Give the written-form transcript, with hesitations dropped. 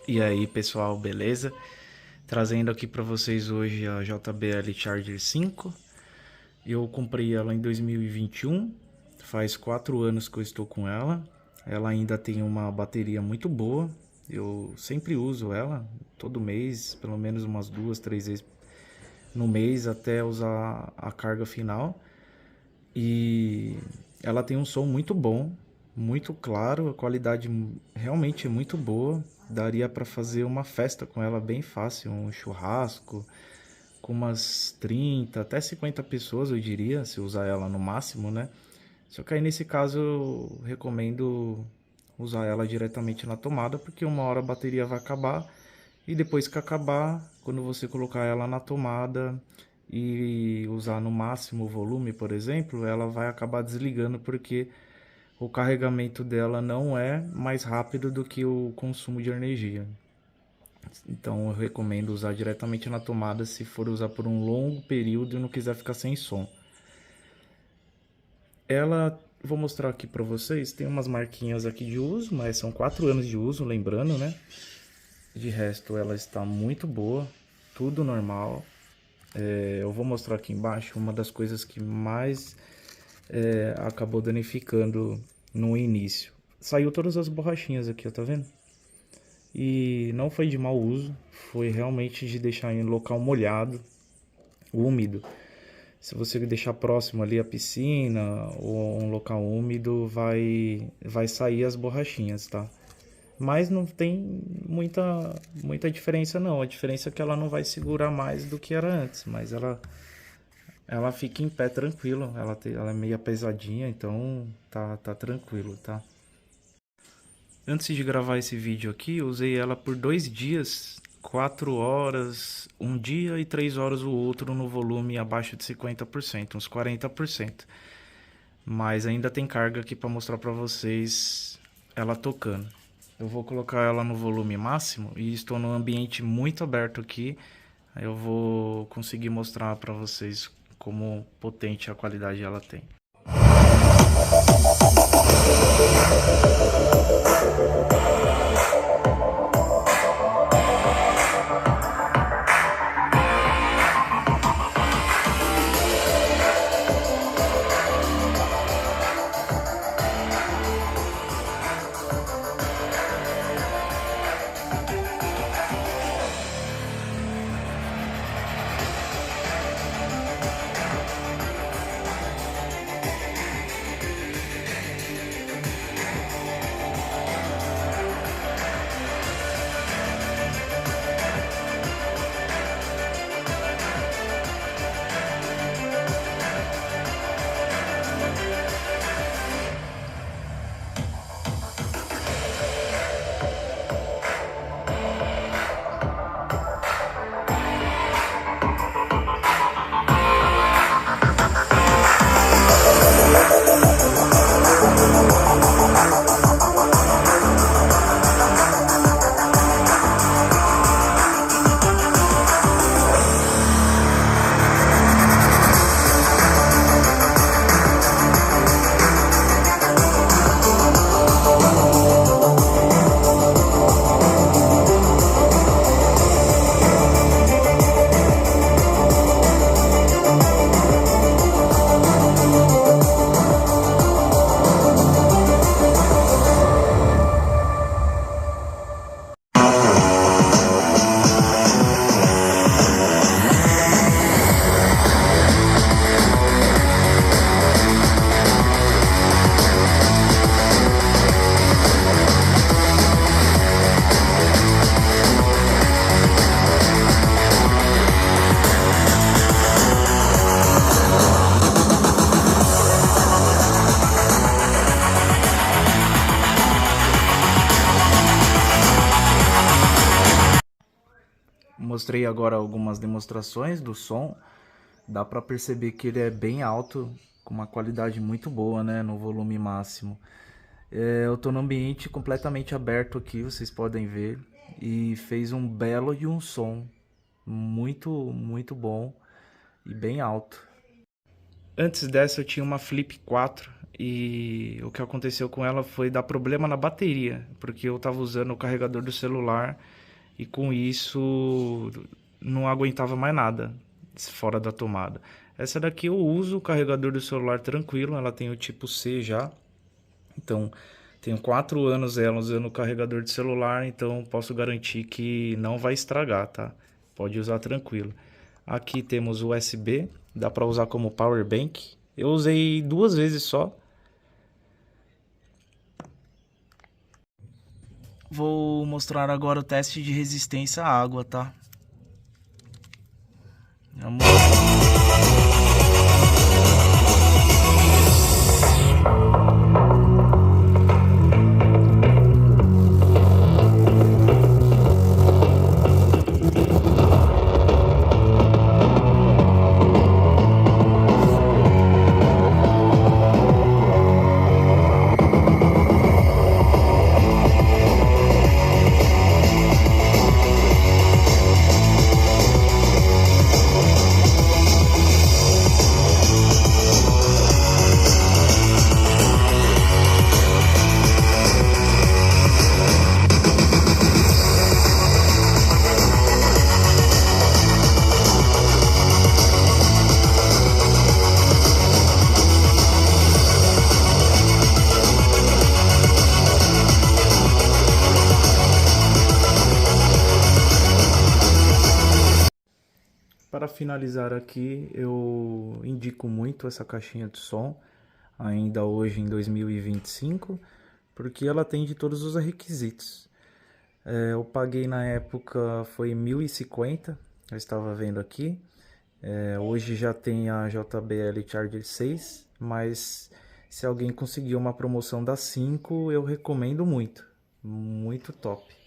E aí pessoal, beleza? Trazendo aqui para vocês hoje a JBL Charger 5. Eu comprei ela em 2021, faz 4 anos que eu estou com ela. Ela ainda tem uma bateria muito boa, eu sempre uso ela, todo mês, pelo menos umas 2, 3 vezes no mês até usar a carga final. E ela tem um som muito bom, muito claro, a qualidade realmente é muito boa. Daria para fazer uma festa com ela bem fácil, um churrasco com umas 30 até 50 pessoas, eu diria, se usar ela no máximo, né? Só que aí nesse caso eu recomendo usar ela diretamente na tomada, porque uma hora a bateria vai acabar e depois que acabar, quando você colocar ela na tomada e usar no máximo o volume, por exemplo, ela vai acabar desligando porque o carregamento dela não é mais rápido do que o consumo de energia. Então eu recomendo usar diretamente na tomada se for usar por um longo período e não quiser ficar sem som. Ela, vou mostrar aqui para vocês, tem umas marquinhas aqui de uso, mas são 4 anos de uso, lembrando, né? De resto ela está muito boa, tudo normal. Eu vou mostrar aqui embaixo uma das coisas que mais acabou danificando no início. Saiu todas as borrachinhas aqui, ó, tá vendo? E não foi de mau uso, foi realmente de deixar em local molhado, úmido. Se você deixar próximo ali a piscina ou um local úmido, vai sair as borrachinhas, tá? Mas não tem muita diferença não. A diferença é que ela não vai segurar mais do que era antes, mas ela fica em pé tranquilo. Ela é meio pesadinha, então tá tranquilo, tá? Antes de gravar esse vídeo aqui, eu usei ela por 2 dias, 4 horas um dia e 3 horas o outro no volume abaixo de 50%, uns 40%. Mas ainda tem carga aqui para mostrar para vocês ela tocando. Eu vou colocar ela no volume máximo e estou num ambiente muito aberto aqui. Eu vou conseguir mostrar para vocês como potente a qualidade ela tem. Mostrei agora algumas demonstrações do som. Dá para perceber que ele é bem alto, com uma qualidade muito boa, né, no volume máximo. Eu tô no ambiente completamente aberto aqui, vocês podem ver, e fez um belo de um som, muito bom e bem alto. Antes dessa eu tinha uma Flip 4, e o que aconteceu com ela foi dar problema na bateria, porque eu estava usando o carregador do celular e com isso não aguentava mais nada fora da tomada. Essa daqui eu uso o carregador do celular tranquilo, ela tem o tipo C já, então tenho 4 anos ela usando o carregador de celular, então posso garantir que não vai estragar, tá? Pode usar tranquilo. Aqui temos o USB, dá para usar como power bank. Eu usei 2 vezes só. Vou mostrar agora o teste de resistência à água, tá? Vamos lá. Para finalizar aqui, eu indico muito essa caixinha de som, ainda hoje em 2025, porque ela atende todos os requisitos. Eu paguei na época foi 1.050, eu estava vendo aqui. Hoje já tem a JBL Charger 6, mas se alguém conseguir uma promoção da 5, eu recomendo muito, muito top.